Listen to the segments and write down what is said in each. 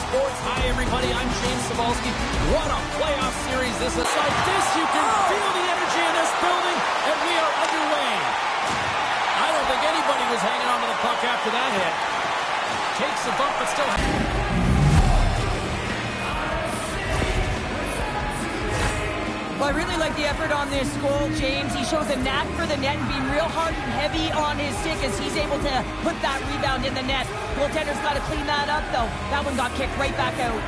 Sports. Hi, everybody. I'm James Cebulski. What a playoff series this is. Like this, you can feel the energy in this building, and we are underway. I don't think anybody was hanging on to the puck after that hit. Takes a bump, but still... Well, I really like the effort on this goal, James. He shows a knack for the net and being real hard and heavy on his stick as he's able to put that rebound in the net. Goaltender's got to clean that up, though. That one got kicked right back out.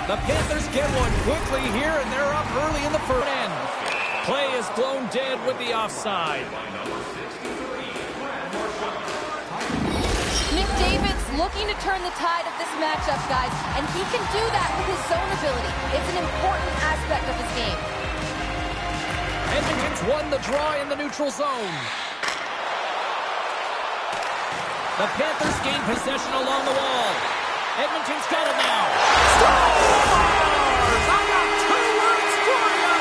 The Panthers get one quickly here, and they're up early in the first end. Play is blown dead with the offside. McDavid's looking to turn the tide of this matchup, guys, and he can do that with his zone ability. It's an important aspect of his game. Edmonton's won the draw in the neutral zone. The Panthers gain possession along the wall. Edmonton's got it now. Scores! I got 2 words for you.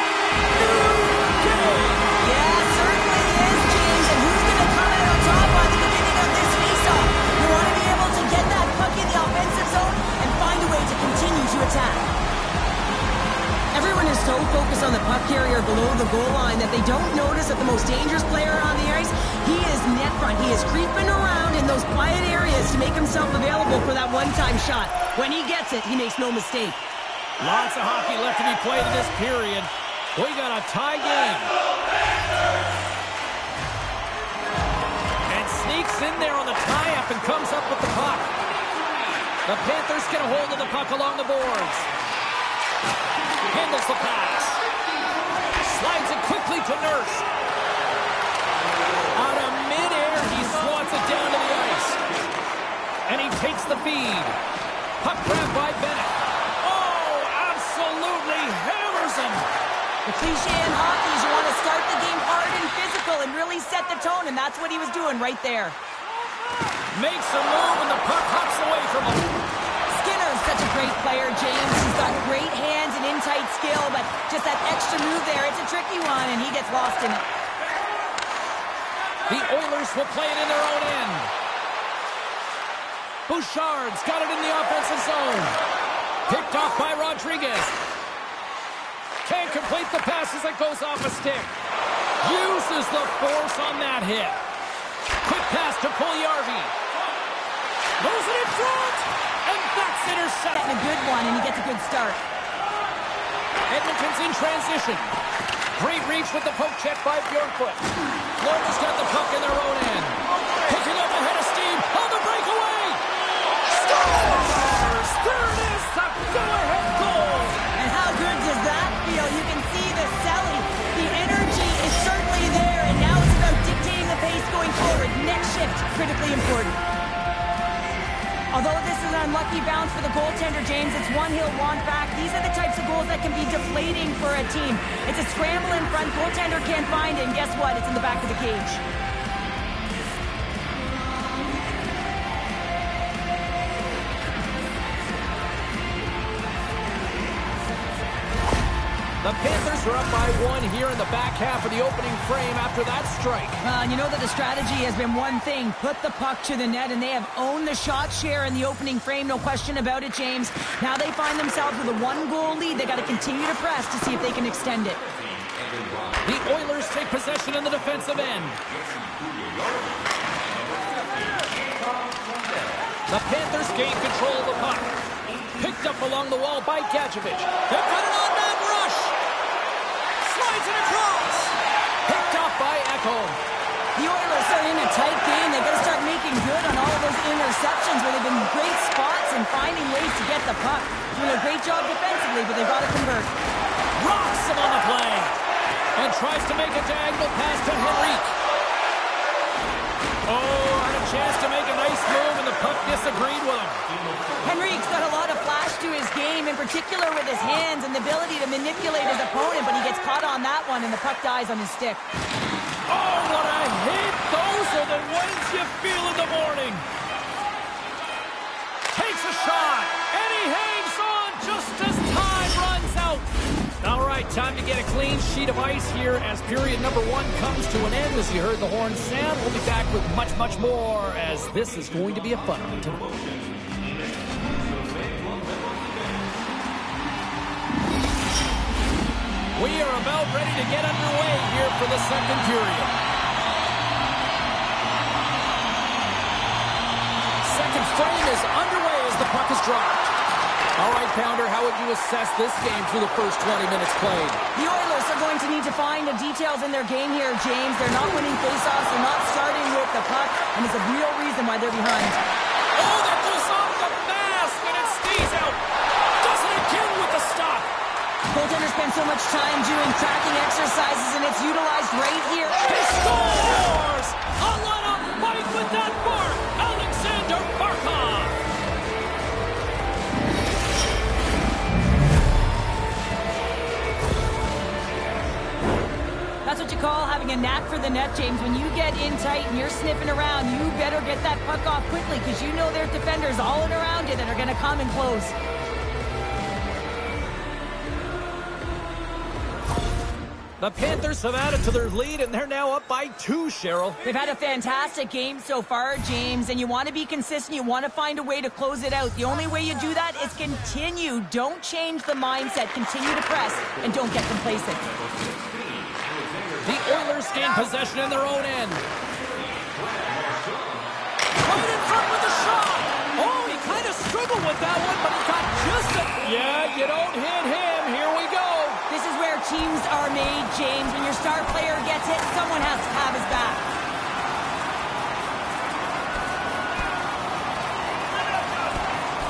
Yeah, certainly is, James. And who's going to come out on top by the beginning of this faceoff? You want to be able to get that puck in the offensive zone and find a way to continue to attack. Everyone is so focused on the puck carrier below the goal line that they don't notice that the most dangerous player on the ice, he is net front. He is creeping around in those quiet areas to make himself available for that one-time shot. When he gets it, he makes no mistake. Lots of hockey left to be played in this period. We got a tie game. And sneaks in there on the tie-up and comes up with the puck. The Panthers get a hold of the puck along the boards. Handles the pass. Slides it quickly to Nurse. Out of midair, he swats it down to the ice. And he takes the feed. Puck grab by Bennett. Oh, absolutely hammers him. The cliche in hockey is you want to start the game hard and physical and really set the tone, and that's what he was doing right there. Makes a move, and the puck hops away from him. Skinner's such a great player, James. He's got great hands and in-tight skill, but just that extra move there, it's a tricky one, and he gets lost in it. The Oilers will play it in their own end. Bouchard's got it in the offensive zone. Picked off by Rodriguez. Can't complete the pass as it goes off a stick. Uses the force on that hit. Quick pass to Puljujärvi. Moves it in front. And that's intercepted. Getting a good one, and he gets a good start. Edmonton's in transition. Great reach with the poke check by Bjornfoot. Florida's got the puck in their own end. Picking up ahead of steam on the breakaway. Scores! There it is, the go-ahead goal. And how good does that feel? You can see the selling. The energy is certainly there, and now it's about dictating the pace going forward. Next shift, critically important. Although this is an unlucky bounce for the goaltender, James, it's one he'll want back. These are the types of goals that can be deflating for a team. It's a scramble in front, goaltender can't find it, and guess what? It's in the back of the cage. The Panthers are up by 1 here in the back half of the opening frame after that strike. You know that the strategy has been one thing, put the puck to the net, and they have owned the shot share in the opening frame, no question about it, James. Now they find themselves with a 1-goal lead. They got to continue to press to see if they can extend it. The Oilers take possession in the defensive end. The Panthers gain control of the puck. Picked up along the wall by Gadjevich. They've got an on-man rush. Slides it across. Picked off by Ekholm. The Oilers are in a tight game. They've got to start making good on all of those interceptions where they've been great spots and finding ways to get the puck. Doing a great job defensively, but they've got to convert. Rocks him on the play. And tries to make a diagonal pass to Henrique. Oh, had a chance to make a nice move, and the puck disagreed with him. Henrique's got a lot of flash to his game, in particular with his hands and the ability to manipulate his opponent, but he gets caught on that one, and the puck dies on his stick. Oh, what a hit! Those are the ones you feel in the morning. Takes a shot, and he hangs on just as time runs out. All right, Time to get a clean sheet of ice here as period number 1 comes to an end. As you heard the horn sound, we'll be back with much, much more as this is going to be a fun one tonight. We are about ready to get underway here for the second period. Second frame is underway as the puck is dropped. All right, Pounder, how would you assess this game through the first 20 minutes played? The Oilers are going to need to find the details in their game here, James. They're not winning faceoffs. They're not starting with the puck, and it's a real reason why they're behind. Oh, that goes off the mask, and it stays out. Does it again with the stop. Goaltenders spend so much time doing tracking exercises, and it's utilized right here. He scores! A line-up fight with that mark, Alexander Barkov. That's what you call having a knack for the net, James. When you get in tight and you're sniffing around, you better get that puck off quickly because you know there's defenders all in around you that are going to come and close. The Panthers have added to their lead, and they're now up by 2, Cheryl. They've had a fantastic game so far, James, and you want to be consistent. You want to find a way to close it out. The only way you do that is continue. Don't change the mindset. Continue to press, and don't get complacent. The Oilers gain possession in their own end. Right in front with the shot. Oh, he kind of struggled with that one, but he got just a... Yeah, you don't hit him. Here we go. This is where teams are made, James. When your star player gets hit, someone has to have his back.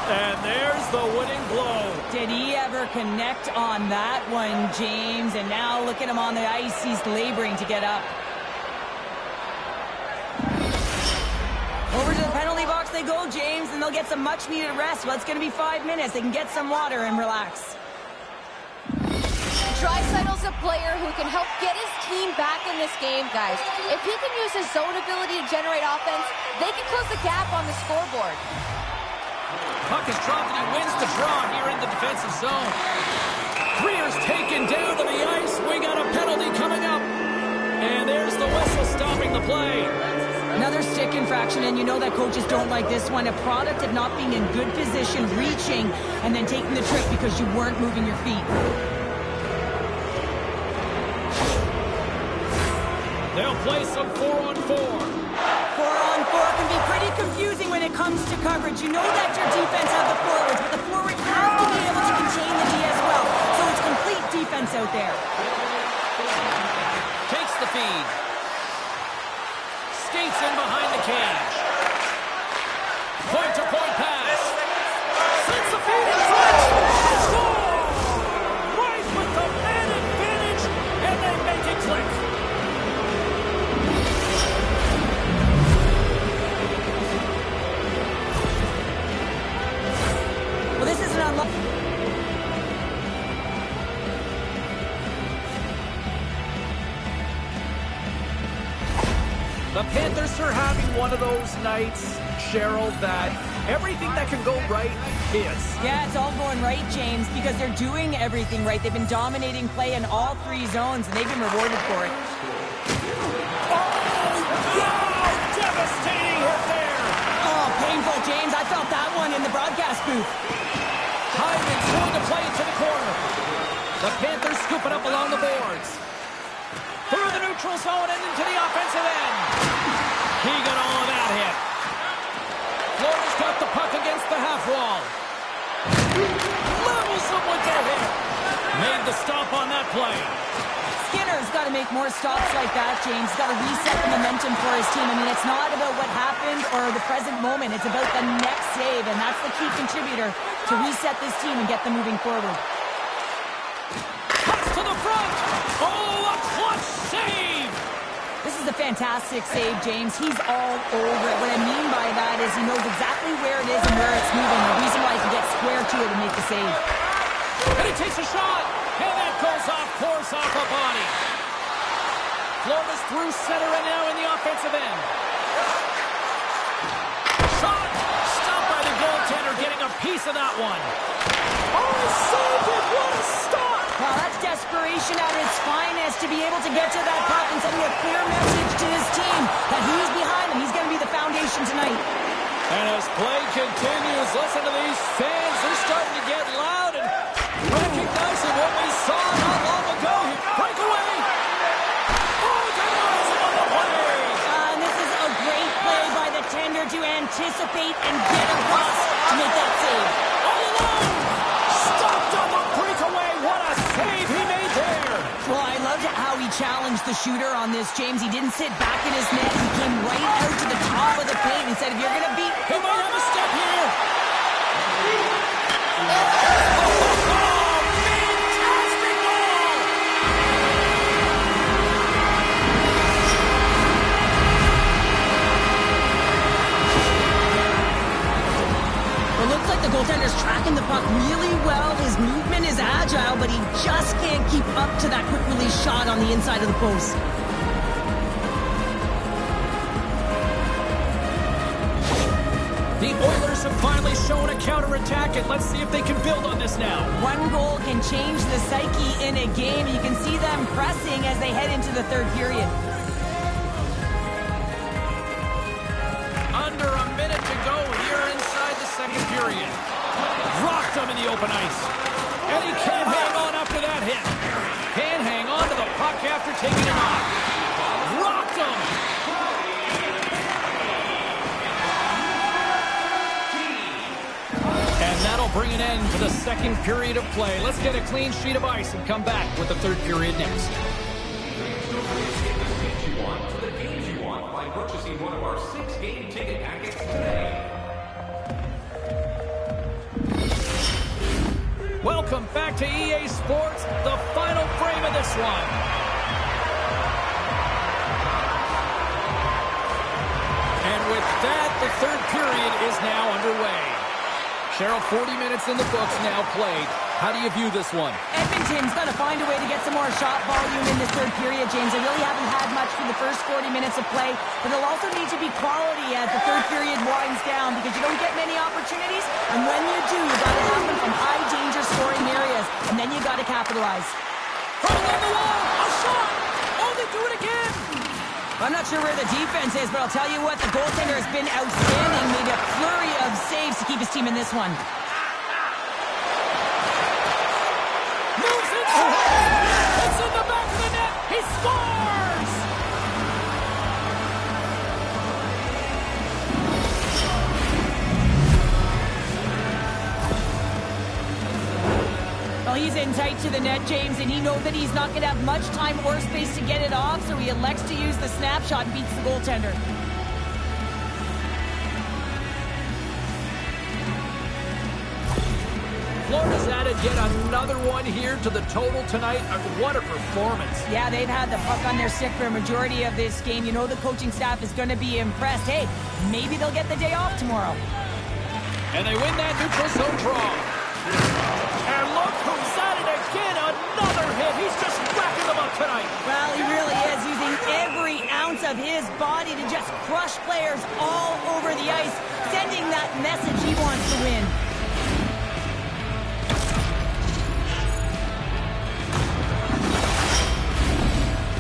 And there's the winning blow. Did he ever connect on that one, James? And now look at him on the ice. He's laboring to get up. Over to the penalty box they go, James, and they'll get some much-needed rest. Well, it's going to be 5 minutes. They can get some water and relax. Draisaitl's a player who can help get his team back in this game, guys. If he can use his zone ability to generate offense, they can close the gap on the scoreboard. Puck is dropped and he wins the draw here in the defensive zone. Greer's taken down to the ice. We got a penalty coming up. And there's the whistle stopping the play. Another stick infraction, and you know that coaches don't like this one. A product of not being in good position, reaching, and then taking the trick because you weren't moving your feet. They'll play some 4-on-4. 4-on-4 can be pretty confusing when it comes to coverage. You know that your defense have the forwards, but the forwards have to be able to contain the D as well. So it's complete defense out there. Takes the feed. Skates in behind the cage. Point-to-point pass. Sends the feed in front. Score! Right with the man advantage, and they make it click. Well, this is an unlucky... The Panthers are having one of those nights, Cheryl, that everything that can go right is. Yeah, it's all going right, James, because they're doing everything right. They've been dominating play in all 3 zones, and they've been rewarded for it. Oh, devastating hit there. Oh, painful, James. I felt that one in the broadcast booth. Hyman's going to play it to the corner. The Panthers scoop it up along the boards. Through the neutral zone and into the offensive end. He got all of that hit. Florida's got the puck against the half wall. Levels him with their hit. Made the stop on that play. Skinner's got to make more stops like that, James. He's got to reset the momentum for his team. I mean, it's not about what happened or the present moment. It's about the next save, and that's the key contributor to reset this team and get them moving forward. Cuts to the front. Oh, a clutch save. This is a fantastic save, James. He's all over it. What I mean by that is he knows exactly where it is and where it's moving. The reason why he can get square to it and make the save. And he takes a shot. And that goes off course off a body. Florida's through center and now in the offensive end. Shot. Stopped by the goaltender, getting a piece of that one. Oh, he saved it. What a stop. Well, that's desperation at its finest to be able to get to that puck and sending a clear message to his team that he's behind them. He's going to be the foundation tonight. And as play continues, listen to these fans. They're starting to get loud and recognizing what we saw not long ago. Breakaway. Oh, denies him on the play. And this is a great play by the tender to anticipate and get across to make that save. All alone. Stopped on the breakaway. What a save he made there. Well, I loved how he challenged the shooter on this, James. He didn't sit back in his net. He came right out to the top of the paint and said, if you're going to beat... He might have a step here. It looks like the goaltender's tracking the puck really well. His movement is agile, but he just can't keep up to that quick release shot on the inside of the post. The Oilers have finally shown a counterattack, and let's see if they can build on this now. One goal can change the psyche in a game. You can see them pressing as they head into the third period. Under a minute to go here inside the second period. Rocked him in the open ice. And he can't hang on after that hit. Can't hang on to the puck after taking it off. Rocked him. And that'll bring an end to the second period of play. Let's get a clean sheet of ice and come back with the third period next. The games you want by purchasing one of our 6-game ticket packets today. Welcome back to EA Sports, the final frame of this one. And with that, the third period is now underway. Cheryl, 40 minutes in the books now played. How do you view this one? Edmonton's got to find a way to get some more shot volume in this third period, James. They really haven't had much for the first 40 minutes of play, but they'll also need to be quality as the third period winds down because you don't get many opportunities, and when you do, you got to have them from high-danger scoring areas, and then you got to capitalize. From along the wall, a shot! Oh, they do it again! I'm not sure where the defense is, but I'll tell you what, the goaltender has been outstanding, made a flurry of saves to keep his team in this one. Moves inside! It's in the back of the net! He scores! Well, he's in tight to the net, James, and he knows that he's not going to have much time or space to get it off, so he elects to use the snapshot and beats the goaltender. Florida's added yet another one here to the total tonight. What a performance. Yeah, they've had the puck on their stick for a majority of this game. You know the coaching staff is going to be impressed. Hey, maybe they'll get the day off tomorrow. And they win that neutral zone draw. And look who's at it again. Another hit. He's just racking them up tonight. Well, he really is using every ounce of his body to just crush players all over the ice, sending that message he wants to win.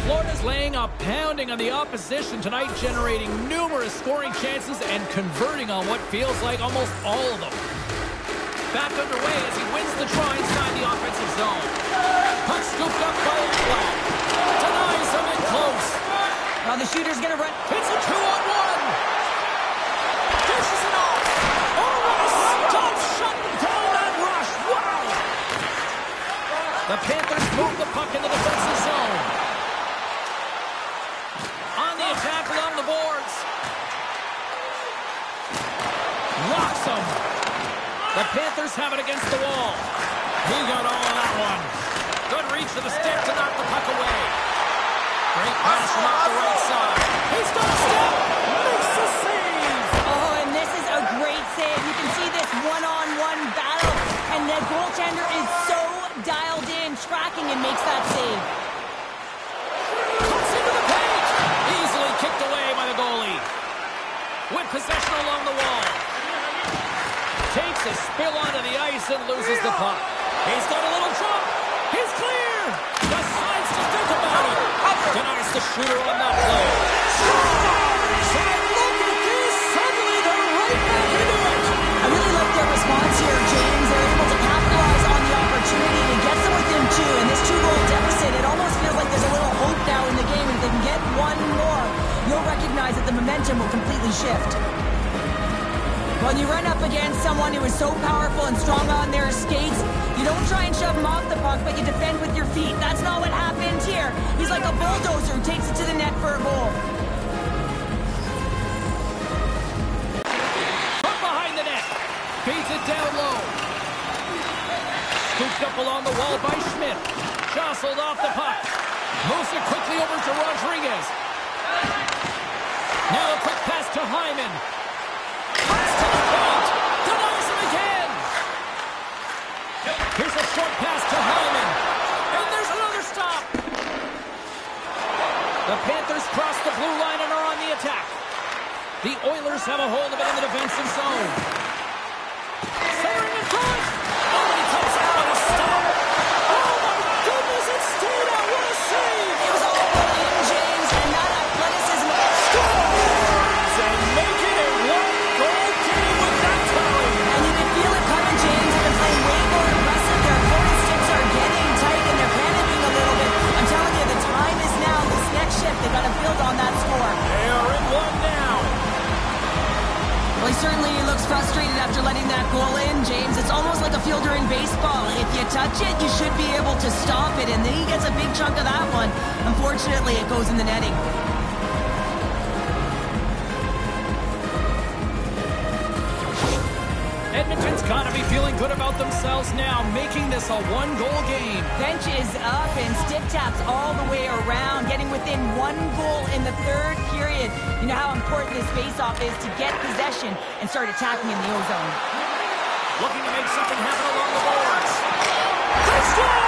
Florida's laying a pounding on the opposition tonight, generating numerous scoring chances and converting on what feels like almost all of them. Back underway as he wins the draw inside the offensive zone. Puck scooped up by Black. Denies him in close. Now the shooter's going to run. It's a 2-on-1. Dishes it off. Oh, what a stop! Shutting down that rush. Wow! The Panthers move the puck into the defensive zone. On the attack along the boards. Rocks him. The Panthers have it against the wall. He got all of that one. Good reach to the stick to knock the puck away. Great pass from off the right side. He's got a step. Makes the save. Oh, and this is a great save. You can see this one-on-one battle, and the goaltender is so dialed in, tracking, and makes that save. Cuts into the paint. Easily kicked away by the goalie. With possession along the wall. Takes a spill onto the ice and loses the puck. He's got a little jump. He's clear. sharpshooter on that play. Scores! And look at this! Suddenly they're right back into it! I really like their response here, James. They're able to capitalize on the opportunity to get them within two. And this two-goal deficit, it almost feels like there's a little hope now in the game. And if they can get one more, you'll recognize that the momentum will completely shift. When you run up against someone who is so powerful and strong on their skates, you don't try and shove him off the puck, but you defend with your feet. That's not what happened here. He's like a bulldozer who takes it to the net for a goal. From behind the net. Feeds it down low. Scooped up along the wall by Schmidt. Jostled off the puck. Moves it quickly over to Rodriguez. Now a quick pass to Hyman. Pass to the point. Denies him again. Here's a short pass to Hyman. And there's another stop. The Panthers cross the blue line and are on the attack. The Oilers have a hold of it in the defensive zone. Centering in front. Oh, he comes out on a stop. Oh, my goodness, it stayed out. What a save. It was all in, James, and that athleticism. Scores! And make it a one-goal game with that tally. And you can feel it coming, James. They've been playing way more aggressive. Their opponent's sticks are getting tight, and they're panicking a little bit. I'm telling you, the time is now. This next shift, they've got to build on that score. They are in one now. Well, he certainly looks frustrated after letting that goal in, James. It's almost like a fielder in baseball. If you touch it, you should be able to stop it, and then he gets a big chunk of that one. Unfortunately, it goes in the netting. Edmonton's got to be feeling good about themselves now, making this a one-goal game. Bench is up and stick taps all the way around, getting within one goal in the third period. You know how important this face-off is to get possession and start attacking in the O-zone. Looking to make something happen along the boards. They score!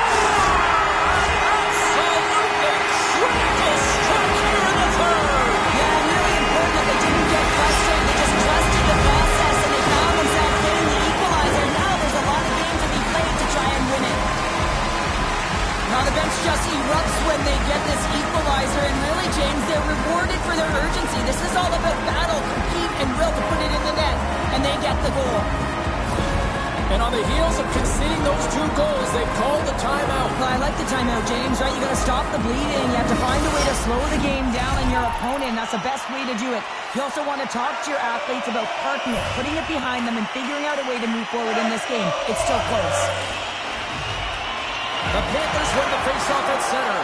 Absolutely critical strike here in the third. Yeah, and really important that they didn't get frustrated. They just trusted the process, and they found themselves getting the equalizer. Now there's a lot of games to be played to try and win it. Now the bench just erupts when they get this equalizer, and really, James, they're rewarded for their urgency. This is all about battle, compete, and will to put it in the net, and they get the goal. And on the heels of conceding those two goals, they've called the timeout. Well, I like the timeout, James, right? You got to stop the bleeding. You have to find a way to slow the game down on your opponent. That's the best way to do it. You also want to talk to your athletes about parking it, putting it behind them, and figuring out a way to move forward in this game. It's still close. The Panthers win the faceoff at center.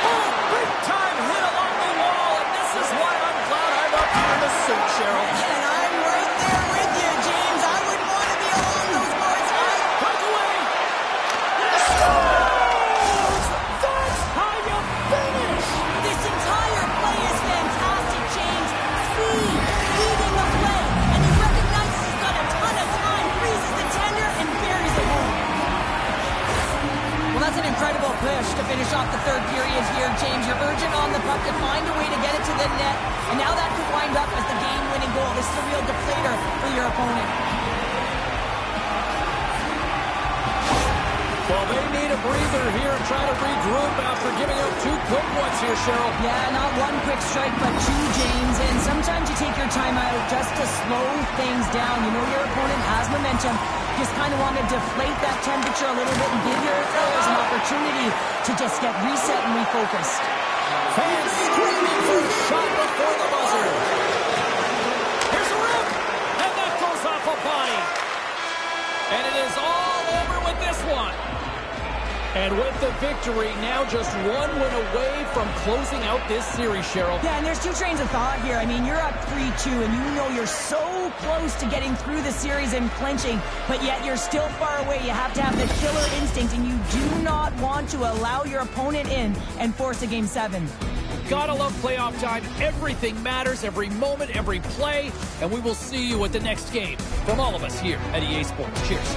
Oh, big time hit along the wall, and this is why I'm glad I'm up here in the suit, Cheryl. And I'm right there with you, James. I wouldn't want to be along those boards. Break away. Scores! That's how you finish. This entire play is fantastic, James. Speed, leading the play, and he recognizes he's got a ton of time, freezes the tender, and buries it home. Well, that's an incredible push to finish off the third period here, James. You're urgent on the puck to find a way to get it to the net, and now that could wind up as the game-winning goal. This is a real deflator for your opponent. Well, they need a breather here and try to regroup after giving up two quick ones here, Cheryl. Yeah, not one quick strike, but two, James. And sometimes you take your time out just to slow things down. You know your opponent has momentum. Just kind of want to deflate that temperature a little bit and give your players an opportunity to just get reset and refocused. Fans screaming for a shot before the buzzer. Here's a rip, and that goes off a body. And it is all over with this one. And with the victory, now just one win away from closing out this series, Cheryl. Yeah, and there's two trains of thought here. I mean, you're up 3-2, and you know you're so close to getting through the series and clinching, but yet you're still far away. You have to have the killer instinct, and you do not want to allow your opponent in and force a Game 7. Gotta love playoff time. Everything matters, every moment, every play, and we will see you at the next game. From all of us here at EA Sports. Cheers.